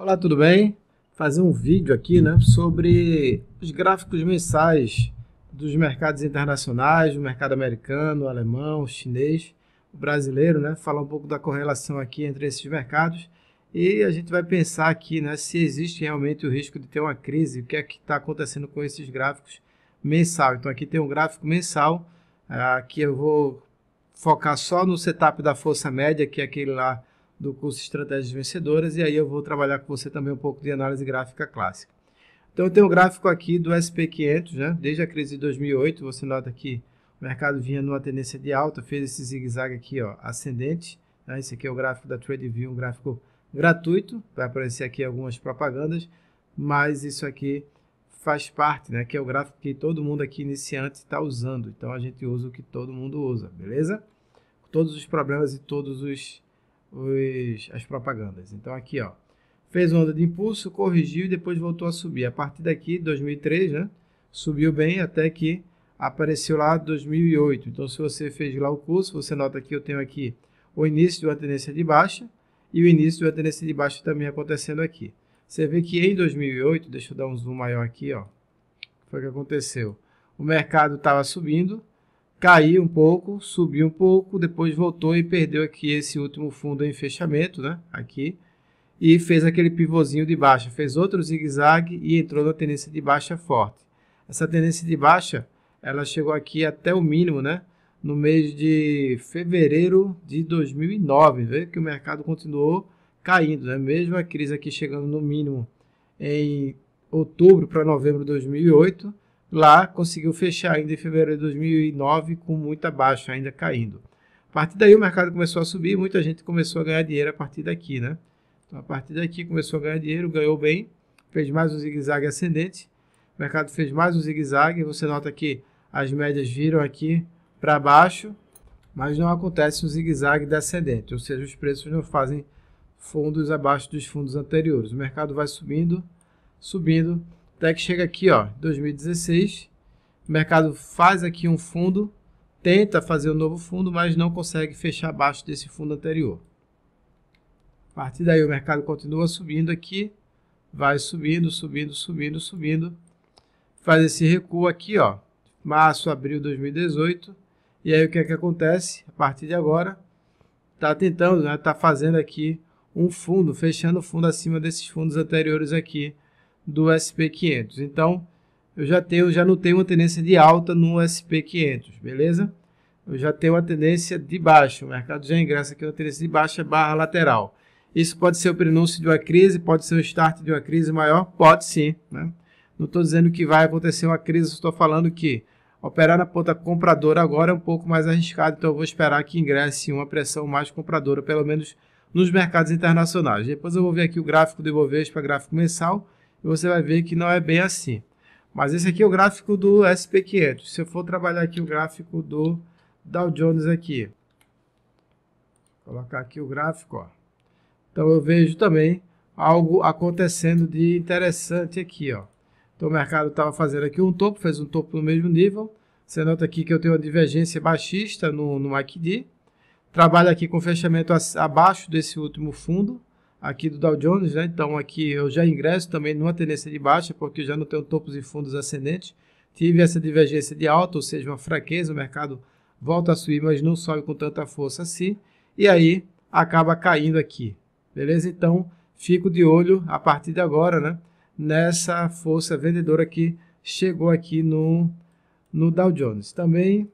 Olá, tudo bem? Fazer um vídeo aqui, né, sobre os gráficos mensais dos mercados internacionais, do mercado americano, alemão, chinês, brasileiro, né? Falar um pouco da correlação aqui entre esses mercados e a gente vai pensar aqui, né, se existe realmente o risco de ter uma crise, o que é que está acontecendo com esses gráficos mensal. Então aqui tem um gráfico mensal, aqui eu vou focar só no setup da força média, que é aquele lá do curso Estratégias Vencedoras, e aí eu vou trabalhar com você também um pouco de análise gráfica clássica. Então eu tenho um gráfico aqui do SP500, né? Desde a crise de 2008, você nota que o mercado vinha numa tendência de alta, fez esse zigue-zague aqui, ó, ascendente, né? Esse aqui é o gráfico da TradingView, um gráfico gratuito, vai aparecer aqui algumas propagandas, mas isso aqui faz parte, né? Que é o gráfico que todo mundo aqui iniciante está usando, então a gente usa o que todo mundo usa, beleza? Todos os problemas e todos as propagandas. Então aqui, ó, fez onda de impulso, corrigiu e depois voltou a subir. A partir daqui, 2003, né, subiu bem até que apareceu lá 2008. Então se você fez lá o curso, você nota que eu tenho aqui o início de uma tendência de baixa e o início de uma tendência de baixa também acontecendo aqui. Você vê que em 2008, deixa eu dar um zoom maior aqui, ó, foi o que aconteceu. O mercado estava subindo, caiu um pouco, subiu um pouco, depois voltou e perdeu aqui esse último fundo em fechamento, né? Aqui. E fez aquele pivôzinho de baixa, fez outro zigue-zague e entrou na tendência de baixa forte. Essa tendência de baixa, ela chegou aqui até o mínimo, né? No mês de fevereiro de 2009, vê que o mercado continuou caindo, né? Mesmo a crise aqui chegando no mínimo em outubro para novembro de 2008, lá conseguiu fechar ainda em fevereiro de 2009 com muita baixa, ainda caindo. A partir daí o mercado começou a subir, muita gente começou a ganhar dinheiro a partir daqui, né? Então a partir daqui começou a ganhar dinheiro, ganhou bem, fez mais um zigue-zague ascendente, o mercado fez mais um zigue-zague, você nota que as médias viram aqui para baixo, mas não acontece um zigue-zague descendente, ou seja, os preços não fazem fundos abaixo dos fundos anteriores. O mercado vai subindo, subindo, até que chega aqui, ó, 2016, o mercado faz aqui um fundo, tenta fazer um novo fundo, mas não consegue fechar abaixo desse fundo anterior. A partir daí o mercado continua subindo aqui, vai subindo, subindo, subindo, subindo, faz esse recuo aqui, ó, março, abril de 2018, e aí o que é que acontece? A partir de agora, tá tentando, né, tá fazendo aqui um fundo, fechando o fundo acima desses fundos anteriores aqui, do SP500. Então, eu já não tenho uma tendência de alta no SP500, beleza? Eu já tenho uma tendência de baixa. O mercado já ingressa aqui uma tendência de baixa barra lateral. Isso pode ser o prenúncio de uma crise, pode ser o start de uma crise maior? Pode sim, né? Não estou dizendo que vai acontecer uma crise, estou falando que operar na ponta compradora agora é um pouco mais arriscado, então eu vou esperar que ingresse uma pressão mais compradora, pelo menos nos mercados internacionais. Depois eu vou ver aqui o gráfico do Ibovespa, gráfico mensal, e você vai ver que não é bem assim. Mas esse aqui é o gráfico do SP500. Se eu for trabalhar aqui o gráfico do Dow Jones aqui, vou colocar aqui o gráfico, ó. Então eu vejo também algo acontecendo de interessante aqui, ó. Então o mercado estava fazendo aqui um topo, fez um topo no mesmo nível. Você nota aqui que eu tenho uma divergência baixista no MACD. Trabalho aqui com fechamento abaixo desse último fundo aqui do Dow Jones, né? Então aqui eu já ingresso também numa tendência de baixa, porque eu já não tenho topos e fundos ascendentes. Tive essa divergência de alta, ou seja, uma fraqueza, o mercado volta a subir, mas não sobe com tanta força assim, e aí acaba caindo aqui, beleza? Então fico de olho a partir de agora, né, nessa força vendedora que chegou aqui no Dow Jones. Também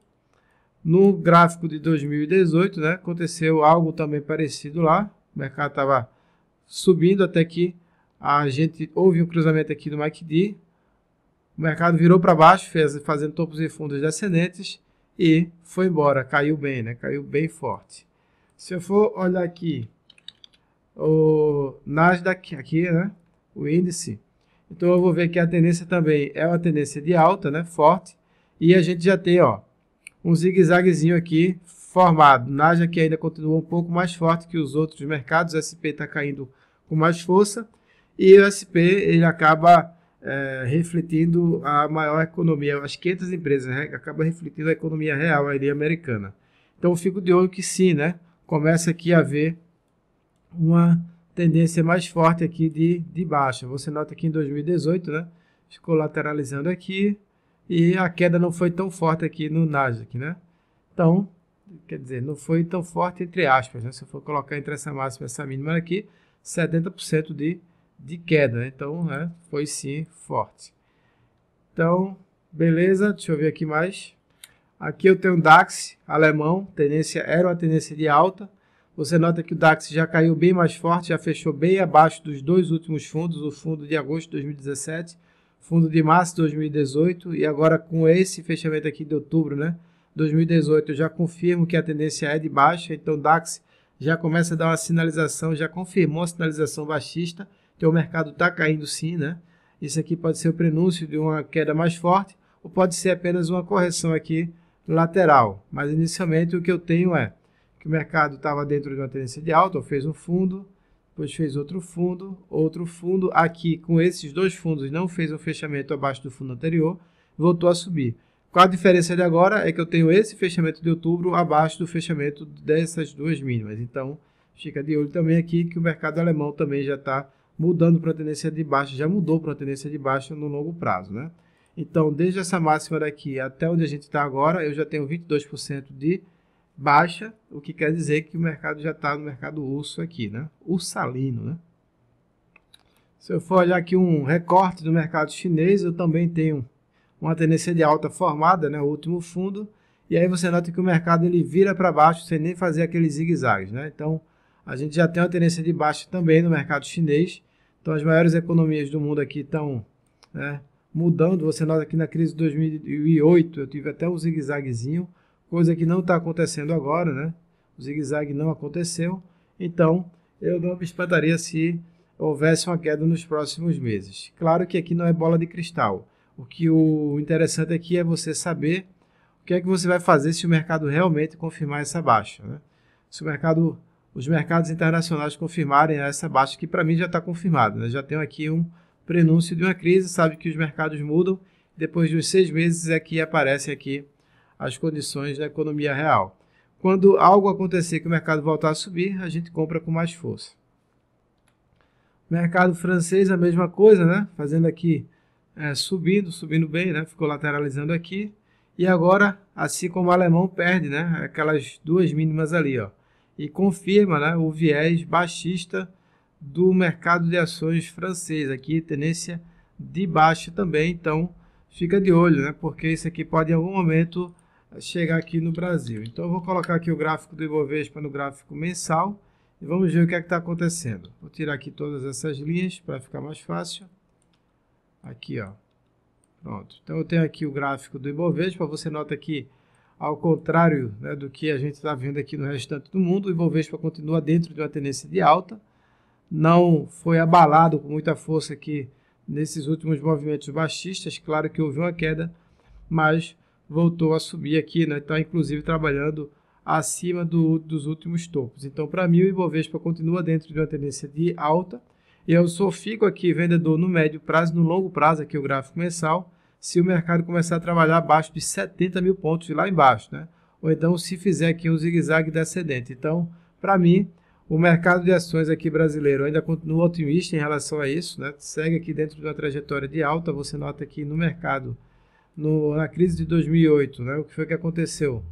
no gráfico de 2018, né, aconteceu algo também parecido lá, o mercado estava subindo até que a gente houve um cruzamento aqui no MACD, o mercado virou para baixo, fazendo topos e fundos descendentes e foi embora, caiu bem, né? Caiu bem forte. Se eu for olhar aqui o Nasdaq aqui, né, o índice, então eu vou ver que a tendência também é uma tendência de alta, né, forte, e a gente já tem, ó, um zigue-zaguezinho aqui formado. O Nasdaq ainda continua um pouco mais forte que os outros mercados, o SP está caindo com mais força, e o SP ele acaba refletindo a maior economia, as 500 empresas, né, acaba refletindo a economia real ali americana. Então eu fico de olho que sim, né, começa aqui a haver uma tendência mais forte aqui de baixa. Você nota que em 2018, né, ficou lateralizando aqui e a queda não foi tão forte aqui no Nasdaq, né? Então, quer dizer, não foi tão forte entre aspas, né? Se eu for colocar entre essa máxima e essa mínima aqui, 70% de queda, né? Então, né, foi sim forte. Então, beleza, deixa eu ver aqui mais. Aqui eu tenho um DAX alemão, era uma tendência de alta. Você nota que o DAX já caiu bem mais forte, já fechou bem abaixo dos dois últimos fundos, o fundo de agosto de 2017, fundo de março de 2018 e agora com esse fechamento aqui de outubro, né, 2018, eu já confirmo que a tendência é de baixa, então o DAX já começa a dar uma sinalização, já confirmou a sinalização baixista, que o mercado está caindo sim, né? Isso aqui pode ser o prenúncio de uma queda mais forte ou pode ser apenas uma correção aqui lateral, mas inicialmente o que eu tenho é que o mercado estava dentro de uma tendência de alta, fez um fundo, depois fez outro fundo, aqui com esses dois fundos não fez um fechamento abaixo do fundo anterior, voltou a subir. Qual a diferença de agora? É que eu tenho esse fechamento de outubro abaixo do fechamento dessas duas mínimas, então fica de olho também aqui que o mercado alemão também já está mudando para a tendência de baixa, já mudou para a tendência de baixa no longo prazo, né? Então, desde essa máxima daqui até onde a gente está agora, eu já tenho 22% de baixa, o que quer dizer que o mercado já está no mercado urso aqui, né? Ursalino, né? Se eu for olhar aqui um recorte do mercado chinês, eu também tenho uma tendência de alta formada, né? O último fundo, e aí você nota que o mercado ele vira para baixo sem nem fazer aqueles zigue-zagues, né? Então, a gente já tem uma tendência de baixa também no mercado chinês. Então, as maiores economias do mundo aqui estão, né, mudando. Você nota que na crise de 2008 eu tive até um zigue-zaguezinho, coisa que não está acontecendo agora, né? O zigue-zague não aconteceu, então eu não me espantaria se houvesse uma queda nos próximos meses. Claro que aqui não é bola de cristal. O interessante aqui é você saber o que é que você vai fazer se o mercado realmente confirmar essa baixa, né? Se os mercados internacionais confirmarem essa baixa, que para mim já está confirmado, né? Já tenho aqui um prenúncio de uma crise, sabe que os mercados mudam, depois de uns 6 meses é que aparecem aqui as condições da economia real. Quando algo acontecer que o mercado voltar a subir, a gente compra com mais força. Mercado francês, a mesma coisa, né? Fazendo aqui, subindo bem, né? Ficou lateralizando aqui. E agora, assim como o alemão perde, né? Aquelas duas mínimas ali, ó. E confirma, né, o viés baixista do mercado de ações francês. Aqui, tendência de baixa também, então fica de olho, né? Porque isso aqui pode em algum momento chegar aqui no Brasil. Então eu vou colocar aqui o gráfico do Ibovespa no gráfico mensal e vamos ver o que é que está acontecendo. Vou tirar aqui todas essas linhas para ficar mais fácil. Aqui, ó. Pronto. Então eu tenho aqui o gráfico do Ibovespa. Você nota que, ao contrário, né, do que a gente está vendo aqui no restante do mundo, o Ibovespa continua dentro de uma tendência de alta. Não foi abalado com muita força aqui nesses últimos movimentos baixistas. Claro que houve uma queda, mas voltou a subir aqui, né? Está inclusive trabalhando acima dos últimos topos. Então, para mim, o Ibovespa continua dentro de uma tendência de alta. E eu só fico aqui vendedor no médio prazo, no longo prazo, aqui o gráfico mensal, se o mercado começar a trabalhar abaixo de 70 mil pontos lá embaixo, né? Ou então se fizer aqui um zigue-zague descendente. Então, para mim, o mercado de ações aqui brasileiro ainda continua otimista em relação a isso, né? Segue aqui dentro de uma trajetória de alta. Você nota aqui no mercado, na crise de 2008, né? O que foi que aconteceu?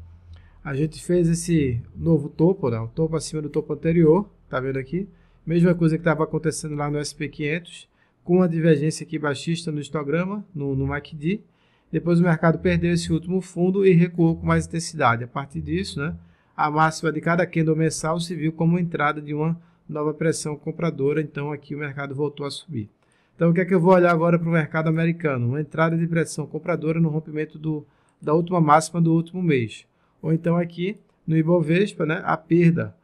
A gente fez esse novo topo, né? Um topo acima do topo anterior, tá vendo aqui? Mesma coisa que estava acontecendo lá no SP500, com a divergência aqui baixista no histograma, no MACD. Depois o mercado perdeu esse último fundo e recuou com mais intensidade. A partir disso, né, a máxima de cada candle mensal se viu como entrada de uma nova pressão compradora. Então aqui o mercado voltou a subir. Então o que é que eu vou olhar agora para o mercado americano? Uma entrada de pressão compradora no rompimento da última máxima do último mês. Ou então aqui no Ibovespa, né, a perda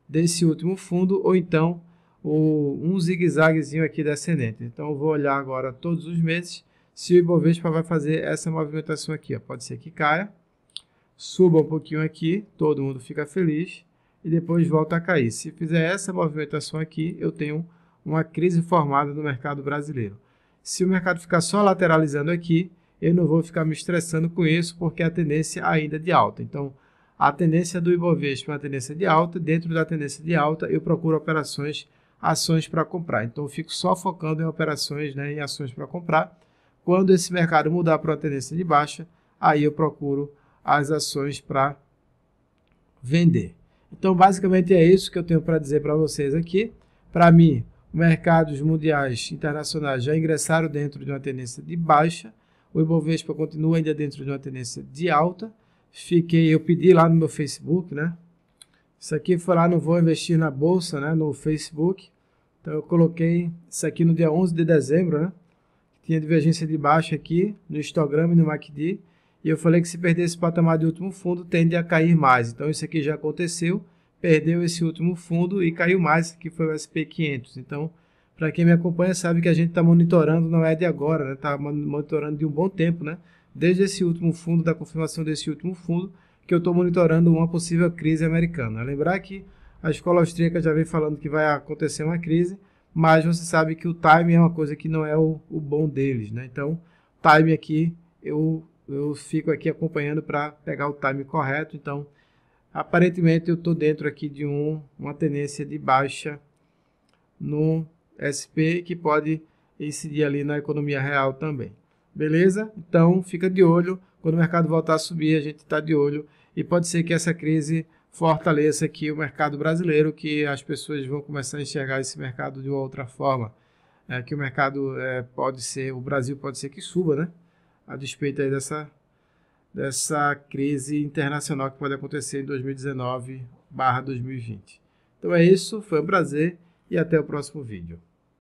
desse último fundo, ou então um zigue-zaguezinho aqui descendente. Então eu vou olhar agora todos os meses se o Ibovespa vai fazer essa movimentação aqui. Ó. Pode ser que caia, suba um pouquinho aqui, todo mundo fica feliz e depois volta a cair. Se fizer essa movimentação aqui, eu tenho uma crise formada no mercado brasileiro. Se o mercado ficar só lateralizando aqui, eu não vou ficar me estressando com isso, porque a tendência ainda é de alta. Então, a tendência do Ibovespa é uma tendência de alta. Dentro da tendência de alta, eu procuro operações ações para comprar. Então eu fico só focando em operações, né, em ações para comprar. Quando esse mercado mudar para uma tendência de baixa, aí eu procuro as ações para vender. Então basicamente é isso que eu tenho para dizer para vocês aqui. Para mim, mercados mundiais internacionais já ingressaram dentro de uma tendência de baixa. O Ibovespa continua ainda dentro de uma tendência de alta. Eu pedi lá no meu Facebook, né? Isso aqui foi lá no Vou Investir na Bolsa, né? No Facebook. Então eu coloquei isso aqui no dia 11 de dezembro, né? Tinha divergência de baixa aqui no histograma e no MACD. E eu falei que se perder esse patamar de último fundo, tende a cair mais. Então isso aqui já aconteceu. Perdeu esse último fundo e caiu mais, que foi o SP500. Então, para quem me acompanha sabe que a gente está monitorando, não é de agora, né? Está monitorando de um bom tempo, né? Desde esse último fundo, da confirmação desse último fundo, que eu estou monitorando uma possível crise americana. Lembrar que a escola austríaca já vem falando que vai acontecer uma crise, mas você sabe que o timing é uma coisa que não é o bom deles, né? Então, timing aqui, eu fico aqui acompanhando para pegar o timing correto. Então, aparentemente eu estou dentro aqui de uma tendência de baixa no SP que pode incidir ali na economia real também. Beleza? Então fica de olho. Quando o mercado voltar a subir, a gente está de olho. E pode ser que essa crise fortaleça aqui o mercado brasileiro, que as pessoas vão começar a enxergar esse mercado de uma outra forma. Que o mercado o Brasil pode ser que suba, né? A despeito aí dessa crise internacional que pode acontecer em 2019/2020. Então é isso, foi um prazer e até o próximo vídeo.